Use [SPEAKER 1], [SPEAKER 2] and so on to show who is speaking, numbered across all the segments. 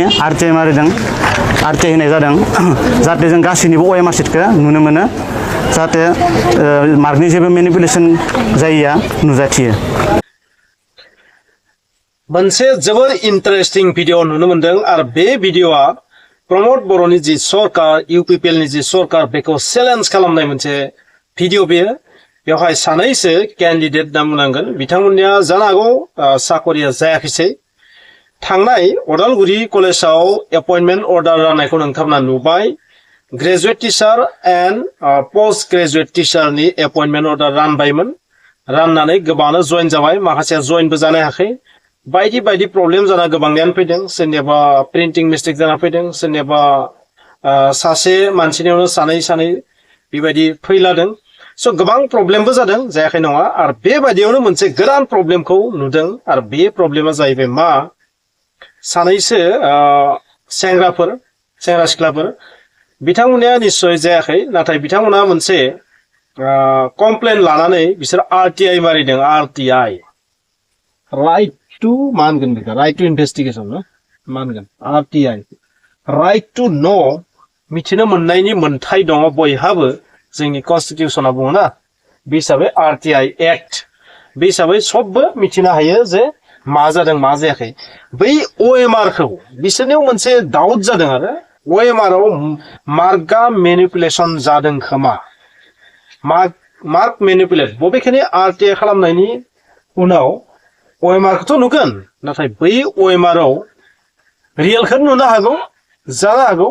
[SPEAKER 1] RTI मारिदों RTI होनाय जादों जाहाथे जों गासैनिबो OMR शीटखौ नुनो मोनो जाहाथे मार्कनि जेबो मेनिपुलेसन जायिया नुजाथियो
[SPEAKER 2] मोनसे जोबोर इन्टारेस्टिं भिडिअ नुनो मोनदों आरो बे भिडिअआ प्रमोद बर'नि जि सरकार UPPL नि जि सरकार बेखौ चेलेन्ज खालामनाय मोनसे भिडिअ बेयो बेवहाय सानैसो कैंडिडेट नाम बुंनांगोन बिथांमोननिया जानो हागौ साकरिया जायाखैसै थांनाय उदालगुरि कलेजाव अपॉइंटमेंट अर्डार राननायखौ नोंथांमोना नुबाय graduate teacher and post graduate teacher नि अपॉइंटमेंट अर्डार रानबायमोन राननानै गोबांनो जॉइन जाबाय माखासेया जॉइनबो जानो हायाखै बायदि बायदि प्रब्लेम जाना गोबांनियानो फैदों सोरनियाबा प्रिंटिं मिस्टेक जाना फैदों सोरनियाबा सासे मानसिनियावनो सानै बेबायदि फैलादों सो गोबां प्रब्लेमबो जादों जायाखै नङा आरो बेबायदियावनो मोनसे गोदान प्रब्लेमखौ नुदों आरो बे प्रब्लेमा जाहैबाय मा सानैसो सेंग्रा सिख्लाफोर बिथांमोननिया निश्चय जायाखै नाथाय बिथांमोना मोनसे कमप्लेन लानानै बिसोर RTI मारिदों RTI राइट टू मानगोन बेखौ राइट टू इन्वेस्टिगेशन ना मानगोन RTI राइट टू नो मिथिनो मोननायनि मोनथाय दङ बयहाबो जोंनि कन्स्टिट्यूशना बुङो ना बे हिसाबै RTI एक्ट बे हिसाबै सबबो मिथिनो हायो जे मा जादों मा जायाखै बै OMR खौ बिसोरनियाव मोनसे डाउट जादों आरो OMR आव मार्कआ मेनिपुलेसन जादों खोमा मार्क मेनिपुलेट बबेखानि RTI खालामनायनि उनाव OMR खौथ' नुगोन नाथाय बै OMR आव रियेलखौ नुनो हागौ जानो हागौ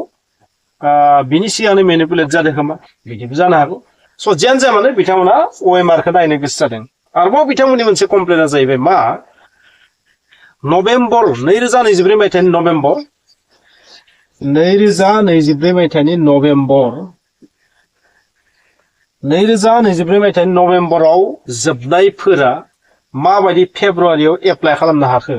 [SPEAKER 2] बिनि सिगांनो मेनिपुलेट जादों खोमा बिदिबो जानो हागौ स' जियानो जाया मानो बिथांमोना OMR खौ नायनो गोसो जादों आरोबाव बिथांमोननि मोनसे कमप्लेना जाहैबाय मा नभेम्बर 2023 मायथाइनि नभेम्बर 2023 मायथाइनि नभेम्बराव जोबनायफोरा माबायदि फेब्रुवारियाव एप्लाइ खालामनो हाखो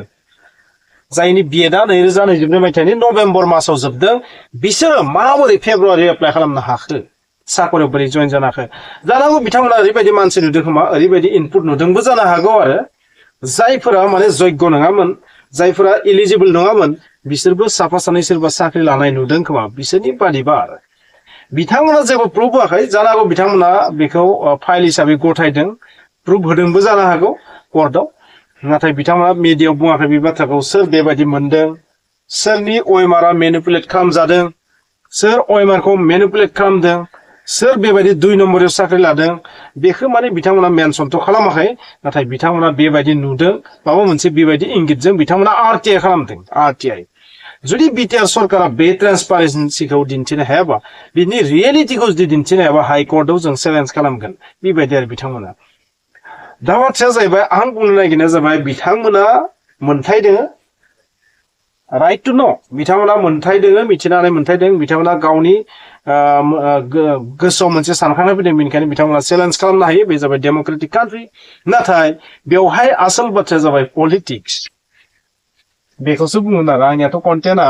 [SPEAKER 2] जायनि बिएडआ 2023 मायथाइनि नभेम्बर मासाव जोबदों बिसोरो माबोरै फेब्रुवारियाव एप्लाइ खालामनो हाखो साकरियाव बोरै जइन जानो हाखो जानांगौ बिथांमोना ओरैबायदि मानसि नुदों खोमा ओरैबायदि इनपुट नुदोंबो जानो हागौ आरो जायफोरा माने जग्य नङामोन जायफोरा एलिजिबल नङामोन बिसोरबो साफा सानै सोरबा साख्रि लानाय नुदों खोमा बिसोरनि बादिबा आरो बिथांमोना जेबो प्रुफ होआखै जानो हागौ बिथांमोना बेखौ फाइल हिसाबै गथायदों प्रुफ होदोंबो जानो हागौ कर्टआव नाथाय बिथांमोना मिडियायाव बुङाखै बे बाथ्राखौ सोर बेबायदि मोनदों सोरनि OMR आ मेनिपुलेट खालामजादों सोर OMR खौ मेनिपुलेट खालामदों सोर बेबायदि 2 नम्बराव साख्रि लादों बेखौ माने बिथांमोना मेनसनथ' खालामाखै नाथाय बिथांमोना बेबायदि नुदों माबा मोनसे बेबायदि इंगितजों बिथांमोना RTI खालामदों RTI जुदि BTR सरकारा बे ट्रान्सपारेन्सिखौ दिन्थिनो हायाबा बिनि रियेलिटिखौ जुदि दिन्थिनो हायाबा हाइ कर्टआव जों चेलेन्ज खालामगोन बेबायदि आरो बिथांमोना दा बाथ्राया जाहैबाय आं बुंनो नागिरनाया जाबाय बिथांमोना मोनथाय दोङो राइट टू नो बिथांमोना मोनथाय दोङो मिथिनानै मोनथाय दों बिथांमोना गावनि गोसोआव मोनसे सानखांनाय फैदों बेनिखायनो बिथांमोना चेलेन्ज खालामनो हायो बे जाबाय डेमोक्रेटिक कान्ट्रि नाथाय बेवहाय आसल बाथ्राया जाबाय पलिटिक्स बेखौसो बुङो नालाय आंनियाथ' कन्टेन्टआ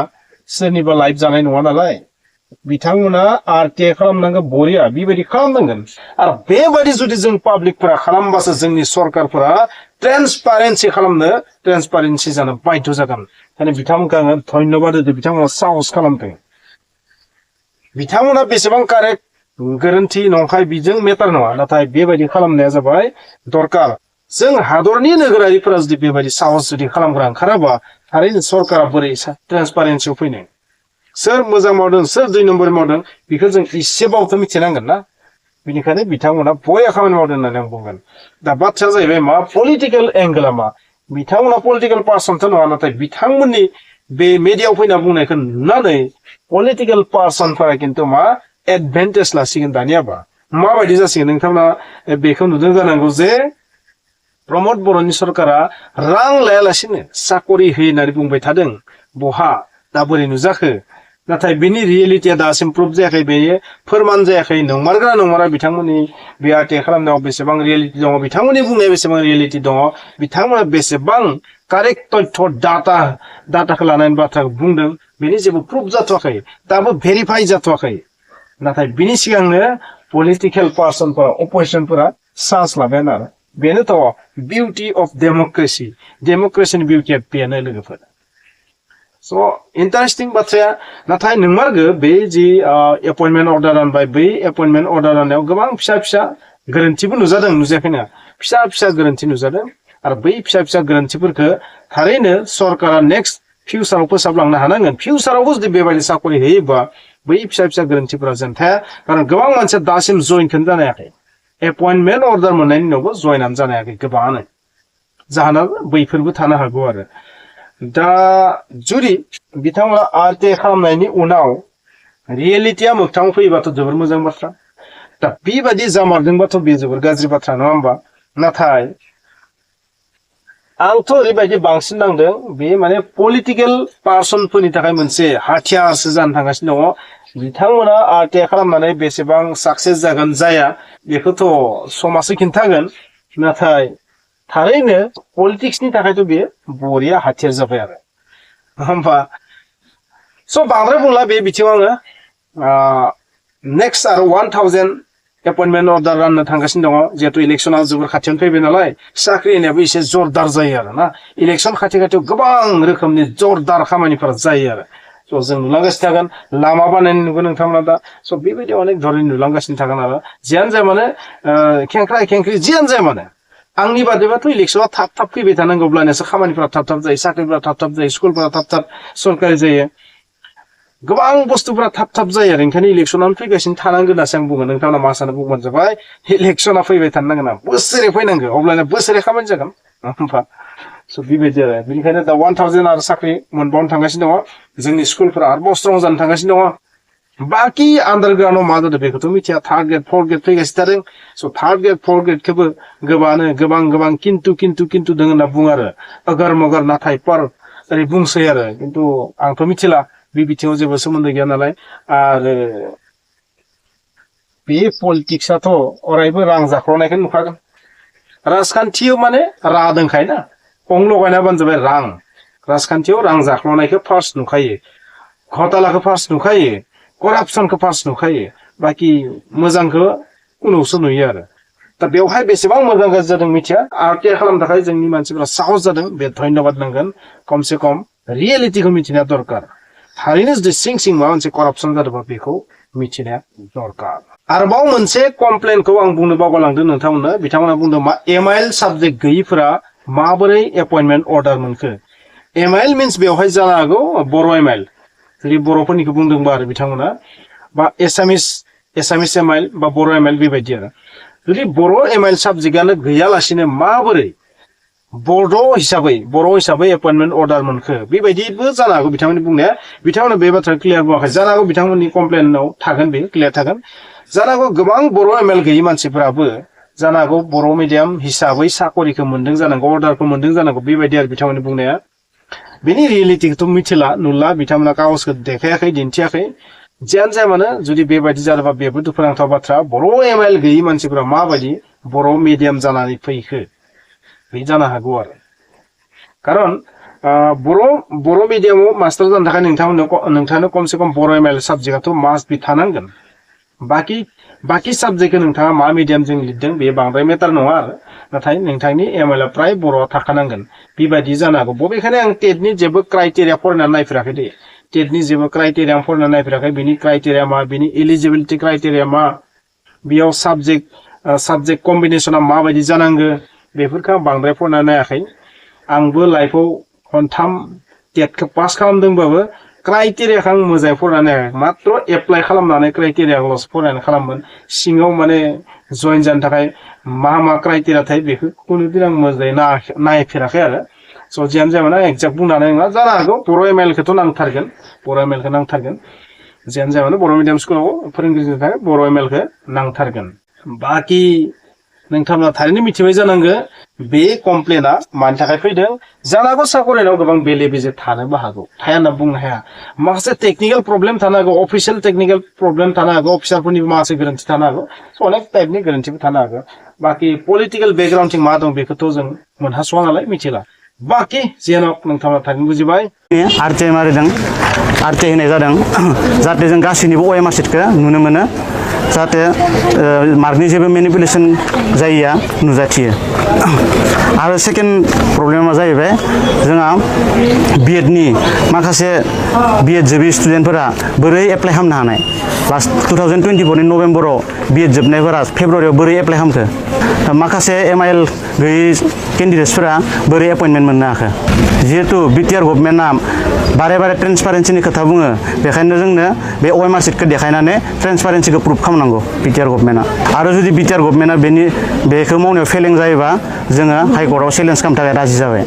[SPEAKER 2] सोरनिबा लाइफ जानाय नङा नालाय बिथांमोना RTI खालामनांगौ बरिया बेबायदि खालामनांगोन आरो बेबायदि जुदि जों पाब्लिकफोरा खालामबासो जोंनि सरकारफोरा ट्रेन्सपारेन्सि जानो बाध्य जागोन ओंखायनो बिथांमोनखौ आङो धन्यबाद होदो बिथांमोना साहस खालामदों बिथांमोना बेसेबां कारेक्ट गोरोन्थि नंखाय बिजों मेटार नङा नाथाय बेबायदि खालामनाया जाबाय दरकार जों हादरनि नोगोरारिफोरा जुदि बेबायदि साहस जुदि खालामग्रा ओंखाराबा थारैनो सरकारा बोरै ट्रेन्सपारेन्सियाव फैनो सोर मोजां मावदों सोर 2 नम्बर मावदों बेखौ जों एसेबाबोथ' मिथिनांगोन ना बेनिखायनो बिथांमोना बया खामानि मावदों होननानै आं बुंगोन दा बाथ्राया जाहैबाय मा पलिटिकेल एंगेला मा बिथांमोना पलिटिकेल पार्सनथ' नङा नाथाय बिथांमोननि बे मिडियायाव फैना बुंनायखौ नुनानै पलिटिकेल पार्सनफोरा खिन्थु मा एडभान्टेज लासिगोन दानियाबा माबायदि जासिगोन नोंथांमोना बेखौ नुदों जानांगौ जे प्रमोद बर'नि सरकारा रां लायालासिनो साकरि होयो होननानै बुंबाय थादों बहा दा बोरै नुजाखो नाथाय बेनि रियेलिटिया दासिम प्रुफ जायाखै बेयो फोरमान जायाखै नंमारगोना नंमारा बिथांमोननि बे RTI खालामनायाव बेसेबां रियेलिटि दङ बिथांमोननि बुंनाया बेसेबां रियेलिटि दङ बिथांमोना बेसेबां कारेक्ट तथ्य डाटाखौ लानानै बाथ्राखौ बुंदों बेनि जेबो प्रुफ जाथ'वाखै दाबो भेरिफाइ जाथ'वाखै नाथाय बिनि सिगांनो पलिटिकेल पार्सनफोरा अपोजिसनफोरा चान्स लाबाय आरो बेनोथ' बिउटि अफ डेमोक्रेसिनि बिउटिया बेनो लोगोफोर So interesting बाथ्राया नाथाय नंमारगौ बे जि एपइन्टमेन्ट अर्डार रानबाय बै एपइन्टमेन्ट अर्डार राननायाव गोबां फिसा फिसा गोरोन्थिबो नुजादों नुजायाखैना फिसा फिसा गोरोन्थि नुजादों आरो बै फिसा फिसा गोरोन्थिफोरखौ थारैनो सरकारा नेक्स्ट फिउचाराव फोसाबलांनो हानांगोन फिउचारावबो जुदि बेबायदि साकरि होयोबा बै फिसा फिसा गोरोन्थिफोरा जेन थाया खारन गोबां मानसिया दासिम जइनखौनो जानो हायाखै एपइन्टमेन्ट अर्डार मोननायनि उनावबो जइनानो जानो हायाखै गोबाङानो जाहोना बैफोरबो थानो हागौ आरो दा जुदि बिथांमोना आरटिआइ खालामनायनि उनाव रियेलिटिया मोगथाङाव फैयोबाथ' जोबोर मोजां बाथ्रा दा बेबायदि जामारदोंबाथ' बे जोबोर गाज्रि बाथ्रा नङा होमबा नाथाय आंथ' ओरैबायदि बांसिन नांदों बे माने पलिटिकेल पार्सनफोरनि थाखाय मोनसे हाथियारसो जानो थांगासिनो दङ बिथांमोना आरटिआइ खालामनानै बेसेबां साक्सेस जागोन जाया बेखौथ' समाजो खिन्थागोन नाथाय थारैनो पलिटिक्सनि थाखायथ' बे बरिया हाथियार जाबाय आरो होमबा स' बांद्राय बुंला बे बिथिङाव आङो नेक्स्ट आरो 1000 एपइन्टमेन्ट अर्डार राननो थांगासिनो दङ जिहेतु इलेक्सना जोबोर खाथियावनो फैबाय नालाय साख्रि होनायाबो एसे जरदार जायो आरो ना इलेक्सन खाथि खाथियाव गोबां रोखोमनि जरदार खामानिफोरा जायो आरो स' जों नुलांगासिनो थागोन लामा बानायनाय नुगोन नोंथांमोना दा स' बेबायदि अनेक धरननि नुलांगासिनो थागोन आरो जियानो जाया माने खेंख्रा खेंख्रि जियानो जाया माने आंनि बादिबाथ' इलेक्सना थाब थाब फैबाय थानांगौब्लानोसो खामानिफोरा थाब थाब जायो साख्रिफोरा थाब थाब जायो स्कुलफोरा थाब थाब सरकारि जायो गोबां बुस्थुफोरा थाब थाब जायो आरो ओंखायनो इलेक्सनानो फैगासिनो थानांगोन होननासो आं बुङो नोंथांमोना मा सानो बुंबानो जाबाय इलेक्सना फैबाय थानांगोन आं बोसोरै फैनांगौ अब्लाना बोसोरै खामानि जागोन होमबा स' बेबायदि आरो बेनिखायनो दा 1000 आरो साख्रि मोनबावनो थांगासिनो दङ जोंनि स्कुलफोरा आरोबाव स्ट्रं जानो थांगासिनो दङ बाखि आन्डारग्राउन्डआव मा जादों बेखौथ' मिथिया थार्ड ग्रेड फर्थ ग्रेड फैगासिनो थादों स' थार्ड ग्रेड फर्थ ग्रेडखौबो गोबां किन्तु दङ होनना बुङो आरो अगर मगर नाथाय पर ओरै बुंसै आरो खिन्थु आंथ' मिथिला बे बिथिङाव जेबो सोमोन्दो गैया नालाय आरो बे पलिटिक्सआथ' अरायबो रां जाख्ल'नायखौ नुखागोन राजखान्थियाव माने रा दंखायो ना खं लगायनाबानो जाबाय रां राजखान्थियाव रां जाख्ल'नायखौ फार्स्ट नुखायो घटालाखौ फार्स्ट नुखायो करापसनखौ फार्स्ट नुखायो बाखि मोजांखौ उनावसो नुयो आरो दा बेवहाय बेसेबां मोजां गाज्रि जादों मिथिया आरटिआइ खालामनो थाखाय जोंनि मानसिफोरा साहस जादों बे धन्यबाद नांगोन खमसे खम रियेलिटिखौ मिथिनाया दरकार थारैनो जुदि सिं माबा मोनसे करापसन जादोंबा बेखौ मिथिनाया दरकार आरोबाव मोनसे कमप्लेनखौ आं बुंनो बावगारलांदों नोंथांमोननो बिथांमोना बुंदों मा एमआइएल साबजेक्ट गैयिफोरा माबोरै एपइन्टमेन्ट अर्डार मोनखो एमआइएल मिन्स बेवहाय जानो हागौ बर' एमआइएल जुदि बर'फोरनिखौ बुंदोंबा आरो बिथांमोना बा एसामिस एमआइएल बा बर' एमआइएल बेबायदि आरो जुदि बर' एमआइएल साबजेक्टआनो गैयालासिनो माबोरै बर' हिसाबै एपइन्टमेन्ट अर्डार मोनखो बेबायदिबो जानो हागौ बिथांमोननि बुंनाया बिथांमोना बे बाथ्रा क्लियार बुङाखै जानो हागौ बिथांमोननि कमप्लेनाव थागोन बे क्लियार थागोन जानो हागौ गोबां बर' एमएल गैयि मानसिफोराबो जानो हागौ बर' मिडियाम हिसाबै साकरिखौ मोन्दों जानांगौ अर्डारखौ मोन्दों जानांगौ बेबायदि आरो बिथांमोननि बुंनाया बेनि रियेलिटिखौथ' मिथिला नुला बिथांमोना कागजखौ देखायाखै दिन्थियाखै जियानो जाया मानो जुदि बेबायदि जादोंबा बेबो दुखुनांथाव बाथ्रा बर' एमएल गैयि मानसिफोरा माबायदि बर' मिडियाम जानानै फैखो बे जानो हागौ आरो खारन बर' मिडियामाव मास्टार जानो थाखाय नोंथांनो खमसे खम बर' एमएल साबजेक्टआथ' मास्ट बि थानांगोन बाखि साबजेक्टखौ नोंथाङा मा मिडियामजों लिरदों बे बांद्राय मेटार नङा आरो नाथाय नोंथांनि एमएलआ प्राय बर'आ थाखानांगोन बेबायदि जानो हागौ बबेखानि आं टेटनि जेबो क्राइटेरिया फरायनानै नायफेराखै दे टेटनि जेबो क्राइटेरिया फरायनानै नायफेराखै बिनि क्राइटेरिया मा बिनि एलिजिबिलिटि क्राइटेरिया मा बेयाव साबजेक्ट कम्बिनेसना माबायदि जानांगौ बेफोरखौ आं बांद्राय फरायनानै नायाखै आंबो लाइफआव खनथाम टेटखौ पास खालामदोंबाबो क्राइटेरियाखौ आं मोजाङै फरायनानै नायाखै मात्र एप्लाइ खालामनानै क्राइटेरियाखौल'सो फरायनानै खालामोन सिङाव माने जइन जानो थाखाय मा क्राइटेरिया थायो बेखौ खुनुदिन आं मोजाङै नायफेराखै आरो स' जियानो जाया माने एक्जाक्ट बुंनानै नङा जानो हागौ बर' एमएलखौथ' नांथारगोन जियानो जाया माने बर' मिडियाम स्कुलाव फोरोंगिरिनि थाखाय बर' एमएलखौ नांथारगोन बाखि नोंथांमोना थारैनो मिथिबाय जानांगौ बे कमप्लेना मानि थाखाय फैदों जानो हागौ साकरिनाव गोबां बेले बेजे थानोबो हागौ थाया होनना बुंनो हाया माखासे टेकनिकेल प्रब्लेम थानो हागौ अफिसियेल टेकनिकेल प्रब्लेम थानो हागौ अफिसारफोरनिबो माखासे गोरोन्थि थानो हागौ अनेक टाइपनि गोरोन्थिबो थानो हागौ बाखि पलिटिकेल बेकग्राउन्डथिं मा दं बेखौथ' जों मोनहास'वा नालाय मिथिला बाखि जेन'क नोंथांमोना थारैनो बुजिबाय
[SPEAKER 1] आरटिआइ मारिदों आरटिआइ होनाय जादों जाहाथे जों गासैनिबो अएमआर सिटखौ नुनो मोनो जाहाथे मार्कनि जेबो मेनिपुलेसन जायिया नुजाथियो आरो सेकेन्ड प्रब्लेमा जाहैबाय जोंहा बिएडनि माखासे बिएड जोबि स्टुडेन्टफोरा बोरै एप्लाइ खालामनो हानाय लास्ट 2024 नि नभेम्बराव बिएड जोबनायफोरा फेब्रुवारियाव बोरै एप्लाइ खालामखो माखासे एमआइएल गैयै केन्डिडेट्सफोरा बोरै एपइन्टमेन्ट मोननो हाखो जिहेतु बिटिआर गभर्नमेन्टआ बारे बारे ट्रेन्सपारेन्सिनि खोथा बुङो बेखायनो जोंनो बे अएमआर सिटखौ देखायनानै ट्रेन्सपारेन्सिखौ प्रुभ खालामनांगौ बिटिआर गभर्नमेन्टआ आरो जुदि बिटिआर गभर्नमेन्टआ बेखौ मावनायाव फेलें जायोबा जोङो हाइकर्टआव चेलेन्ज खालामनो थाखाय राजि जाबाय